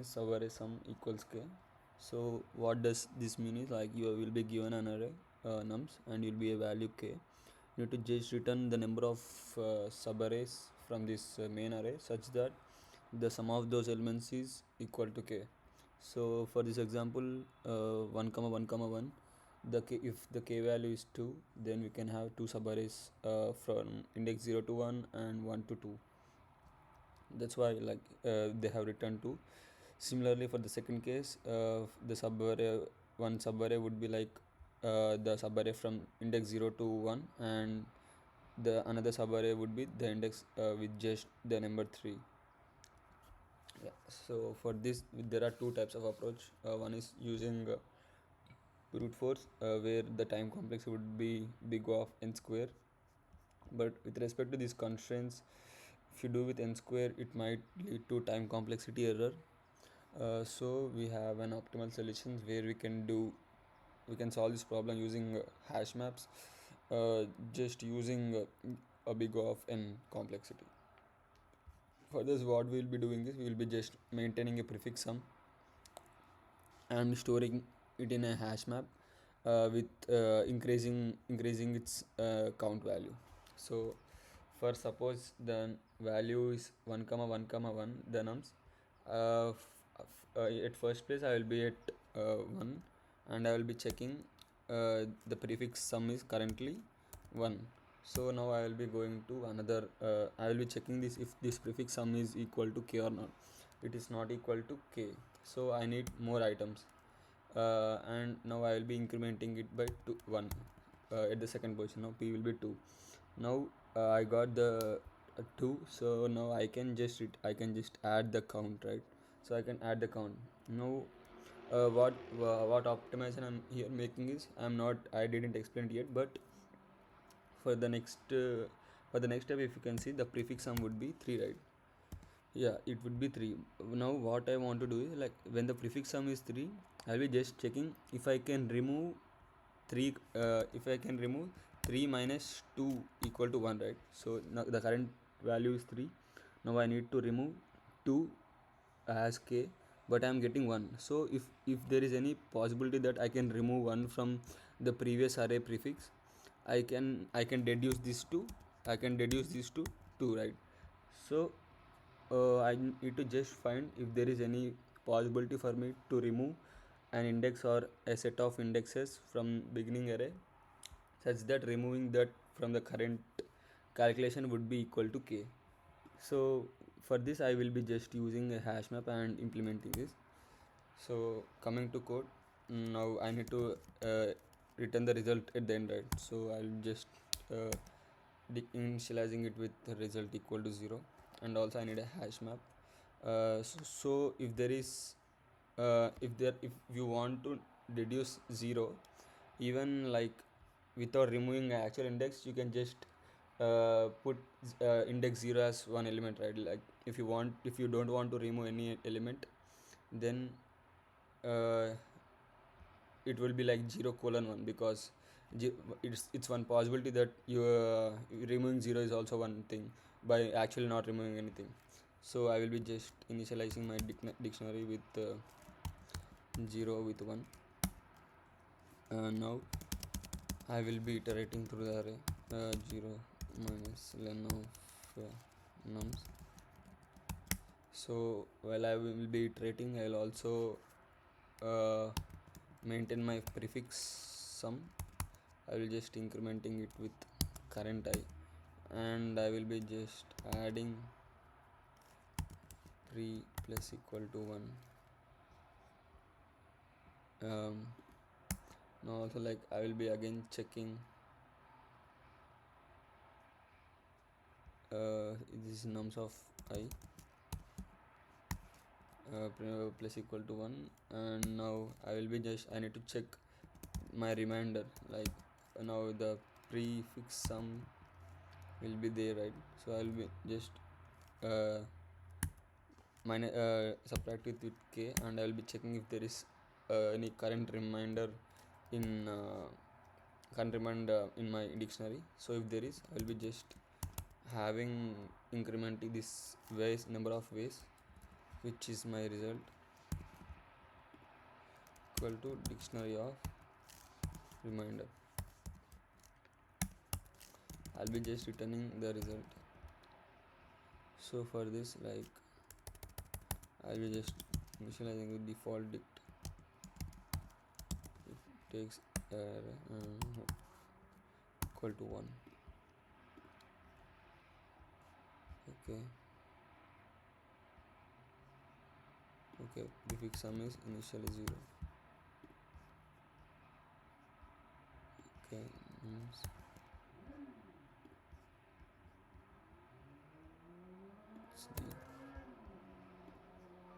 Subarray sum equals k. So what does this mean is, like, you will be given an array nums and you'll be a value k. You need to just return the number of subarrays from this main array such that the sum of those elements is equal to k. So for this example, 1 comma 1 comma 1, if the k value is 2, then we can have two subarrays from index 0 to 1 and 1 to 2. That's why, like, they have returned 2. Similarly, for the second case, the subarray one subarray would be like the subarray from index 0 to 1, and the another subarray would be the index with just the number 3. Yeah. So for this, there are two types of approach. One is using brute force, where the time complexity would be big O of n square. But with respect to these constraints, if you do with n square, it might lead to time complexity error. So we have an optimal solution where we can solve this problem using hash maps, just using a big O of n complexity. For this, what we will be doing is we will be just maintaining a prefix sum and storing it in a hash map with increasing its count value. So for suppose the value is 1 comma 1 comma 1, the nums, at first place I will be at 1, and I will be checking the prefix sum is currently 1. So now I will be going to another, I will be checking this if this prefix sum is equal to k or not. It is not equal to k, so I need more items, and now I will be incrementing it by 1 at the second position. Now p will be 2. Now I got the 2, so now I can just add the count, right? So I can add the count. Now what optimization I'm here making is, I didn't explain it yet, but for the next step, if you can see, the prefix sum would be 3, right? Yeah, it would be 3. Now what I want to do is, like, when the prefix sum is 3, I'll be just checking if I can remove 3, if I can remove 3 minus 2 equal to 1, right? So now the current value is 3. Now I need to remove 2 as k, but I am getting 1. So if there is any possibility that I can remove 1 from the previous array prefix, I can deduce this to I can deduce this to 2, right? So I need to just find if there is any possibility for me to remove an index or a set of indexes from beginning array, such that removing that from the current calculation would be equal to k. So for this, I will be just using a hash map and implementing this. So coming to code, now I need to return the result at the end, right? So I'll just uh, initializing it with the result equal to 0, and also I need a hash map. So if there is if you want to deduce 0, even like without removing an actual index, you can just put index 0 as one element, right? Like, if you don't want to remove any element, then uh, it will be like 0 colon 1, because it's one possibility that you removing 0 is also one thing by actually not removing anything. So I will be just initializing my dictionary with 0 with 1. Now I will be iterating through the array, 0 minus len of nums. So while I will be iterating, I will also uh, maintain my prefix sum. I will just incrementing it with current I, and I will be just adding 3 plus equal to 1. Now also, like, I will be again checking this nums of I, plus equal to 1, and now I need to check my remainder, like, now the prefix sum will be there, right? So I will be just subtract it with k, and I will be checking if there is any current remainder in my dictionary. So if there is, I will be just having incrementing this number of ways, which is my result. equal to dictionary of reminder. I'll be just returning the result. So for this, like, I'll be just initializing with default dict. It takes equal to 1. Okay, prefix sum is initially 0. Okay,